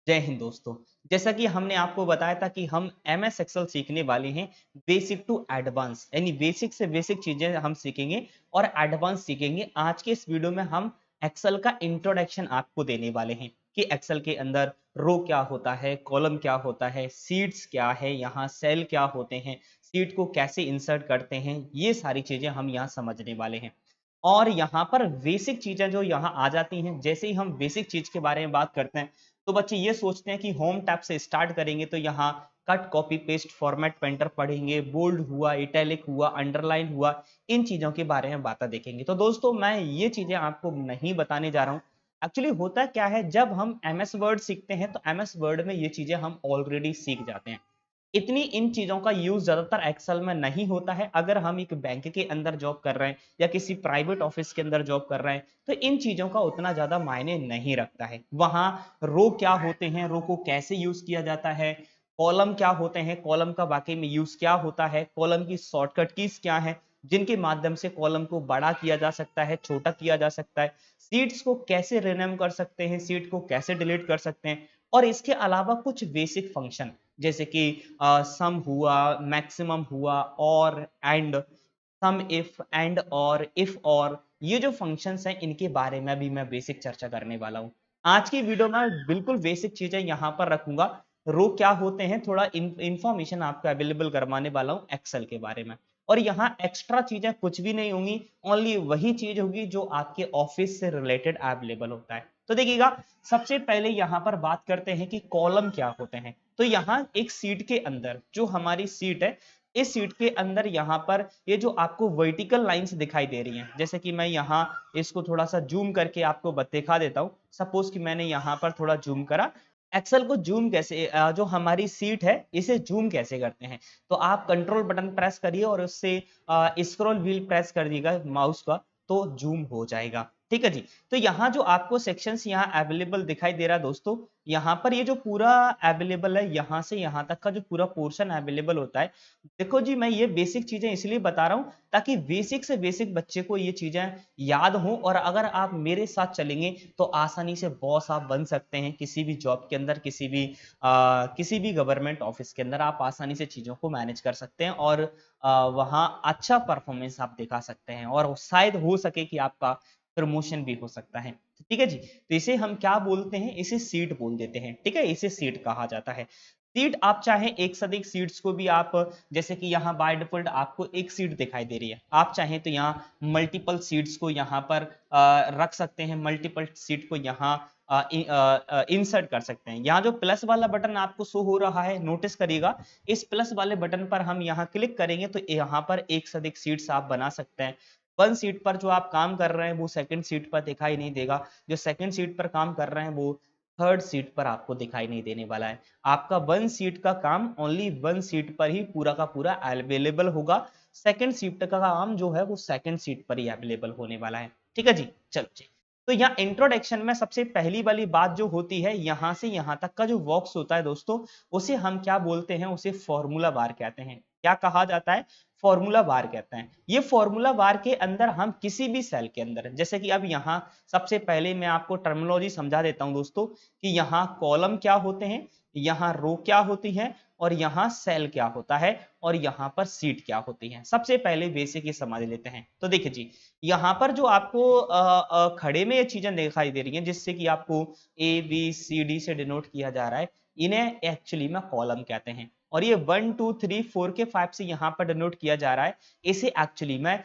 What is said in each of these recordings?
जय हिंद दोस्तों। जैसा कि हमने आपको बताया था कि हम एमएस एक्सेल सीखने वाले हैं बेसिक टू एडवांस, यानी बेसिक से बेसिक चीजें हम सीखेंगे और एडवांस सीखेंगे। आज के इस वीडियो में हम एक्सेल का इंट्रोडक्शन आपको देने वाले हैं कि एक्सेल के अंदर रो क्या होता है, कॉलम क्या होता है, सीट्स क्या है, यहाँ सेल क्या होते हैं, सीट को कैसे इंसर्ट करते हैं, ये सारी चीजें हम यहाँ समझने वाले हैं। और यहाँ पर बेसिक चीजें जो यहाँ आ जाती हैं, जैसे ही हम बेसिक चीज के बारे में बात करते हैं तो बच्चे ये सोचते हैं कि होम टैब से स्टार्ट करेंगे तो यहाँ cut copy paste format painter पढ़ेंगे, बोल्ड हुआ, इटैलिक हुआ, अंडरलाइन हुआ, इन चीजों के बारे में बातें देखेंगे। तो दोस्तों मैं ये चीजें आपको नहीं बताने जा रहा हूँ। एक्चुअली होता क्या है, जब हम एमएस वर्ड सीखते हैं तो एमएस वर्ड में ये चीजें हम ऑलरेडी सीख जाते हैं। इतनी इन चीजों का यूज ज्यादातर एक्सेल में नहीं होता है। अगर हम एक बैंक के अंदर जॉब कर रहे हैं या किसी प्राइवेट ऑफिस के अंदर जॉब कर रहे हैं तो इन चीजों का उतना ज्यादा मायने नहीं रखता है। वहां रो क्या होते हैं, रो को कैसे यूज किया जाता है, कॉलम क्या होते हैं, कॉलम का वाकई में यूज क्या होता है, कॉलम की शॉर्टकट कीज क्या है जिनके माध्यम से कॉलम को बड़ा किया जा सकता है, छोटा किया जा सकता है, सीट्स को कैसे रिनेम कर सकते हैं, सीट को कैसे डिलीट कर सकते हैं, और इसके अलावा कुछ बेसिक फंक्शन जैसे कि सम हुआ, मैक्सिमम हुआ, और एंड, सम इफ, एंड और, इफ और, ये जो फंक्शंस हैं इनके बारे में भी मैं बेसिक चर्चा करने वाला हूँ। आज की वीडियो में बिल्कुल बेसिक चीजें यहाँ पर रखूंगा। रो क्या होते हैं थोड़ा इंफॉर्मेशन आपको अवेलेबल करवाने वाला हूँ एक्सेल के बारे में। और यहाँ एक्स्ट्रा चीजें कुछ भी नहीं होंगी, ओनली वही चीज होगी जो आपके ऑफिस से रिलेटेड अवेलेबल होता है। तो देखिएगा, सबसे पहले यहाँ पर बात करते हैं कि कॉलम क्या होते हैं। तो यहाँ एक सीट के अंदर जो हमारी सीट है, इस सीट के अंदर यहाँ पर ये जो आपको वर्टिकल लाइंस दिखाई दे रही हैं, जैसे कि मैं यहाँ इसको थोड़ा सा जूम करके आपको दिखा देता हूँ। सपोज कि मैंने यहाँ पर थोड़ा जूम करा। एक्सेल को जूम कैसे, जो हमारी सीट है इसे जूम कैसे करते हैं, तो आप कंट्रोल बटन प्रेस करिए और उससे स्क्रॉल व्हील प्रेस कर दीजिएगा माउस का, तो जूम हो जाएगा। ठीक है जी। तो यहाँ जो आपको सेक्शंस यहाँ अवेलेबल दिखाई दे रहा है दोस्तों, यहाँ पर ये जो पूरा अवेलेबल है, यहाँ से यहाँ तक का जो पूरा पोर्शन अवेलेबल होता है। देखो जी, मैं ये बेसिक चीजें इसलिए बता रहा हूँ ताकि बेसिक से बेसिक बच्चे को ये चीजें याद हो, और अगर आप मेरे साथ चलेंगे तो आसानी से बॉस आप बन सकते हैं किसी भी जॉब के अंदर, किसी भी गवर्नमेंट ऑफिस के अंदर आप आसानी से चीजों को मैनेज कर सकते हैं और वहां अच्छा परफॉर्मेंस आप दिखा सकते हैं, और शायद हो सके कि आपका प्रमोशन भी हो सकता है। ठीक है जी। तो इसे हम क्या बोलते हैं, इसे सीट बोल देते हैं। ठीक है, इसे सीट कहा जाता है। सीट आप चाहे एक से अधिक सीट्स को भी आप, जैसे कि यहाँ बाय डिफॉल्ट आपको एक सीट दिखाई दे रही है, आप चाहें तो यहाँ मल्टीपल सीट्स को यहाँ पर रख सकते हैं, मल्टीपल सीट को यहाँ इंसर्ट कर सकते हैं। यहाँ जो प्लस वाला बटन आपको शो हो रहा है, नोटिस करिएगा, इस प्लस वाले बटन पर हम यहाँ क्लिक करेंगे तो यहाँ पर एक से अधिक सीट्स आप बना सकते हैं। वन सीट पर जो आप काम कर रहे हैं वो सेकंड सीट पर दिखाई नहीं देगा, जो सेकंड सीट पर काम कर रहे हैं वो थर्ड सीट पर आपको दिखाई नहीं देने वाला है। आपका वन सीट का काम ओनली वन सीट पर ही पूरा का पूरा अवेलेबल होगा, सेकंड सीट का काम जो है वो सेकंड सीट पर ही अवेलेबल होने वाला है। ठीक है जी। चलो जी। तो यहाँ इंट्रोडक्शन में सबसे पहली वाली बात जो होती है, यहां से यहां तक का जो बॉक्स होता है दोस्तों, उसे हम क्या बोलते हैं, उसे फॉर्मूला बार कहते हैं। क्या कहा जाता है, फॉर्मूला बार कहते हैं। ये फॉर्मूला बार के अंदर हम किसी भी सेल के अंदर, जैसे कि अब यहाँ सबसे पहले मैं आपको टर्मिनोलॉजी समझा देता हूं दोस्तों कि यहाँ कॉलम क्या होते हैं, यहाँ रो क्या होती है, और यहाँ सेल क्या होता है, और यहाँ पर सीट क्या होती है। सबसे पहले बेसिक ये समझ लेते हैं। तो देखिए जी, यहाँ पर जो आपको खड़े में ये चीजें दिखाई दे रही हैं जिससे कि आपको ए बी सी डी से डिनोट किया जा रहा है, इन्हें एक्चुअली में कॉलम कहते हैं। और ये 1 2 3 4 के 5 से यहाँ पर डिनोट किया जा रहा है, इसे एक्चुअली में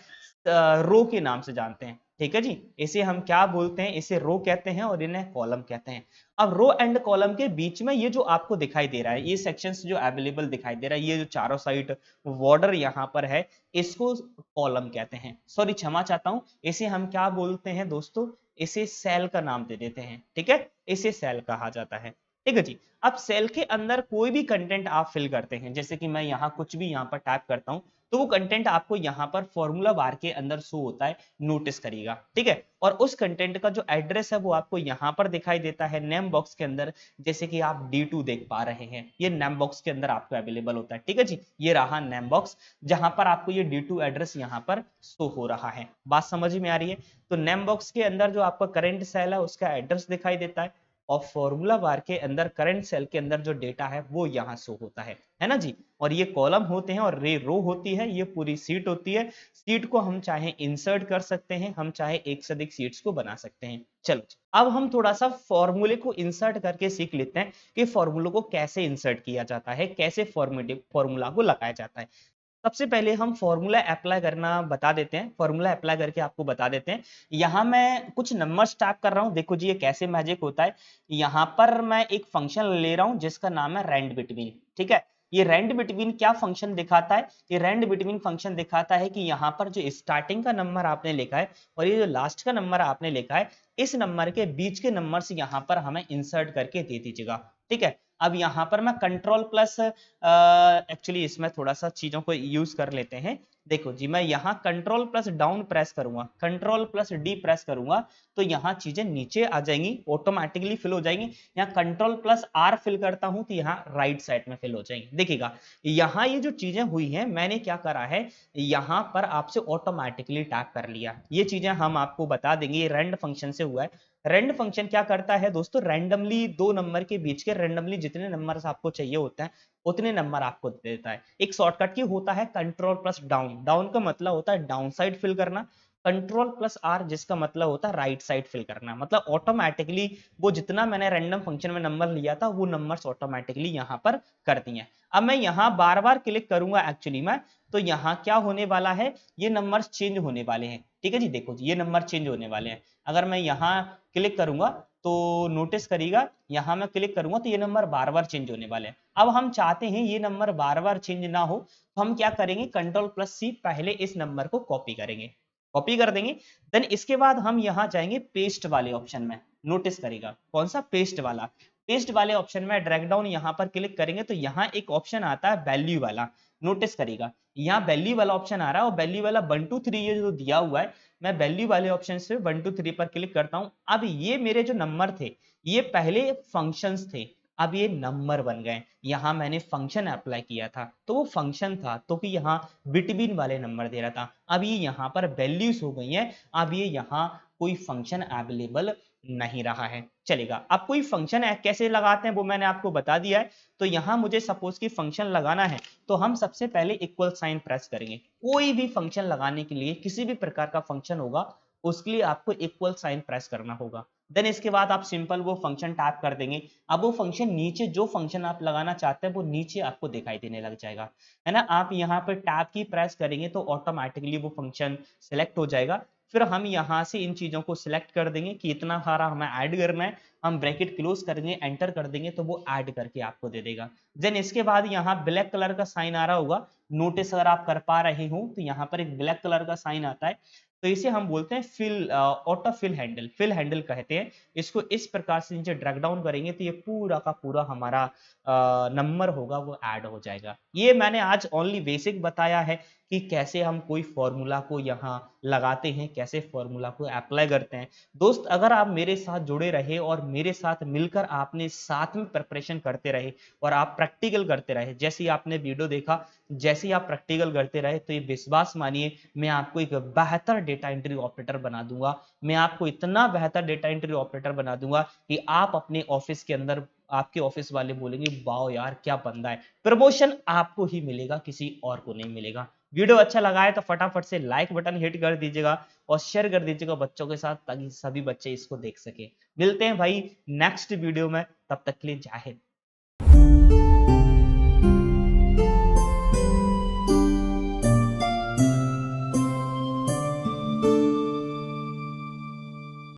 रो के नाम से जानते हैं। ठीक है जी। इसे हम क्या बोलते हैं, इसे रो कहते हैं और इन्हें कॉलम कहते हैं। अब रो एंड कॉलम के बीच में ये जो आपको दिखाई दे रहा है, ये सेक्शंस जो अवेलेबल दिखाई दे रहा है, ये जो चारों साइड बॉर्डर यहाँ पर है, इसको कॉलम कहते हैं। सॉरी, क्षमा चाहता हूं, इसे हम क्या बोलते हैं दोस्तों, इसे सेल का नाम दे देते हैं। ठीक है, इसे सेल कहा जाता है। ठीक है जी। अब सेल के अंदर कोई भी कंटेंट आप फिल करते हैं, जैसे कि मैं यहाँ कुछ भी यहाँ पर टाइप करता हूँ तो वो कंटेंट आपको यहाँ पर फॉर्मूला बार के अंदर शो होता है, नोटिस करिएगा। ठीक है, और उस कंटेंट का जो एड्रेस है वो आपको यहाँ पर दिखाई देता है नेम बॉक्स के अंदर, जैसे कि आप D2 देख पा रहे हैं, ये नेम बॉक्स के अंदर आपको अवेलेबल होता है। ठीक है जी, ये रहा नेम बॉक्स जहां पर आपको ये D2 एड्रेस यहाँ पर शो हो रहा है। बात समझ में आ रही है। तो नेम बॉक्स के अंदर जो आपका करंट सेल है उसका एड्रेस दिखाई देता है, और फॉर्मूला बार के अंदर करंट सेल के अंदर जो डेटा है वो यहाँ शो होता है ना जी। और ये कॉलम होते हैं और ये रो होती है, ये पूरी सीट होती है। सीट को हम चाहे इंसर्ट कर सकते हैं, हम चाहे एक से अधिक सीट्स को बना सकते हैं। चलो अब हम थोड़ा सा फॉर्मूले को इंसर्ट करके सीख लेते हैं कि फॉर्मूले को कैसे इंसर्ट किया जाता है, कैसे फॉर्मूला को लगाया जाता है। सबसे पहले हम फॉर्मूला अप्लाई करना बता देते हैं, फॉर्मूला अप्लाई करके आपको बता देते हैं। यहाँ मैं कुछ नंबर्स टाइप कर रहा हूँ, देखो जी ये कैसे मैजिक होता है। यहाँ पर मैं एक फंक्शन ले रहा हूँ जिसका नाम है रेंड बिटवीन, ठीक है। ये रेंड बिटवीन क्या फंक्शन दिखाता है? ये रेंड बिटवीन फंक्शन दिखाता है कि यहाँ पर जो स्टार्टिंग का नंबर आपने लिखा है और ये जो लास्ट का नंबर आपने लिखा है, इस नंबर के बीच के नंबर से यहाँ पर हमें इंसर्ट करके दे दीजिएगा, ठीक है। अब यहाँ पर मैं कंट्रोल प्लस एक्चुअली इसमें थोड़ा सा चीजों को यूज कर लेते हैं। देखो जी मैं यहाँ कंट्रोल प्लस डाउन प्रेस करूंगा, कंट्रोल प्लस डी प्रेस करूंगा, तो यहाँ चीजें नीचे आ जाएंगी, ऑटोमेटिकली फिल हो जाएंगी। यहाँ कंट्रोल प्लस आर फिल करता हूं तो यहाँ राइट साइड में फिल हो जाएंगी। देखिएगा यहाँ ये जो चीजें हुई हैं, मैंने क्या करा है, यहाँ पर आपसे ऑटोमेटिकली टैप कर लिया। ये चीजें हम आपको बता देंगे, ये रेंड फंक्शन से हुआ है। रेंड फंक्शन क्या करता है दोस्तों, रैंडमली दो नंबर के बीच के रैंडमली जितने नंबर आपको चाहिए होते हैं उतने नंबर आपको दे देता है। एक शॉर्टकट की होता है कंट्रोल प्लस डाउन, डाउन का मतलब होता है डाउन साइड फिल करना, कंट्रोल प्लस आर जिसका मतलब होता है राइट साइड फिल करना। मतलब ऑटोमेटिकली वो जितना मैंने रैंडम फंक्शन में नंबर लिया था वो नंबर्स ऑटोमेटिकली यहाँ पर कर दिए। अब मैं यहाँ बार बार क्लिक करूंगा एक्चुअली मैं, तो यहाँ क्या होने वाला है, ये नंबर्स चेंज होने वाले हैं, ठीक है जी। देखो जी ये नंबर चेंज होने वाले हैं। अगर मैं यहाँ क्लिक करूंगा तो नोटिस करिएगा, यहाँ मैं क्लिक करूंगा तो ये नंबर बार बार चेंज होने वाले हैं। अब हम चाहते हैं ये नंबर बार बार चेंज ना हो, तो हम क्या करेंगे, कंट्रोल प्लस सी, पहले इस नंबर को कॉपी करेंगे, कॉपी कर देंगे। देन इसके बाद हम यहाँ जाएंगे पेस्ट वाले ऑप्शन में। नोटिस करेगा कौन सा, पेस्ट वाला। पेस्ट वाले ऑप्शन में ड्रैग डाउन यहाँ पर क्लिक करेंगे तो यहाँ एक ऑप्शन आता है वैल्यू वाला। नोटिस करेगा यहाँ वैल्यू वाला ऑप्शन आ रहा है और वैल्यू वाला 1 2 3 ये जो दिया हुआ है, मैं वैल्यू वाले ऑप्शन से 1 2 3 पर क्लिक करता हूं। अब ये मेरे जो नंबर थे ये पहले फंक्शंस थे, अब ये नंबर बन गए। यहाँ मैंने फंक्शन अप्लाई किया था तो वो फंक्शन था, तो कि यहाँ बिटवीन वाले नंबर दे रहा था। अब ये यहाँ पर वैल्यूज हो गई हैं, अब ये यहाँ कोई फंक्शन अवेलेबल नहीं रहा है। चलेगा, अब कोई फंक्शन कैसे लगाते हैं वो मैंने आपको बता दिया है। तो यहाँ मुझे सपोज की फंक्शन लगाना है तो हम सबसे पहले इक्वल साइन प्रेस करेंगे। कोई भी फंक्शन लगाने के लिए, किसी भी प्रकार का फंक्शन होगा उसके लिए आपको इक्वल साइन प्रेस करना होगा। देन इसके बाद आप सिंपल वो फंक्शन टैप कर देंगे। अब वो फंक्शन नीचे, जो फंक्शन आप लगाना चाहते हैं वो नीचे आपको दिखाई देने लग जाएगा, है ना। आप यहाँ पर टैप की प्रेस करेंगे तो ऑटोमेटिकली वो फंक्शन सिलेक्ट हो जाएगा। फिर हम यहाँ से इन चीजों को सिलेक्ट कर देंगे कि इतना सारा हमें ऐड करना है, हम ब्रैकेट क्लोज करेंगे, एंटर कर देंगे तो वो ऐड करके आपको दे देगा। देन इसके बाद यहाँ ब्लैक कलर का साइन आ रहा होगा, नोटिस अगर आप कर पा रहे हो तो यहाँ पर एक ब्लैक कलर का साइन आता है, तो इसे हम बोलते हैं fill, auto fill handle, fill handle कहते हैं इसको। इस प्रकार से नीचे ड्रैग डाउन करेंगे तो ये पूरा का पूरा हमारा नंबर होगा वो ऐड हो जाएगा। ये मैंने आज ओनली बेसिक बताया है कि कैसे हम कोई फॉर्मूला को यहाँ लगाते हैं, कैसे फॉर्मूला को अप्लाई करते हैं। दोस्त अगर आप मेरे साथ जुड़े रहे और मेरे साथ मिलकर आपने साथ में प्रिपरेशन करते रहे और आप प्रैक्टिकल करते रहे, जैसे ही आपने वीडियो देखा, जैसे ही आप प्रैक्टिकल करते रहे, तो ये विश्वास मानिए मैं आपको एक बेहतर डेटा एंट्री ऑपरेटर बना दूंगा। मैं आपको इतना बेहतर डेटा एंट्री ऑपरेटर बना दूंगा कि आप अपने ऑफिस के अंदर, आपके ऑफिस वाले बोलेंगे वाओ यार क्या बंदा है। प्रमोशन आपको ही मिलेगा, किसी और को नहीं मिलेगा। वीडियो अच्छा लगा है तो फटाफट से लाइक बटन हिट कर दीजिएगा और शेयर कर दीजिएगा बच्चों के साथ, ताकि सभी बच्चे इसको देख सके। मिलते हैं भाई नेक्स्ट वीडियो में, तब तक के लिए जय हिंद।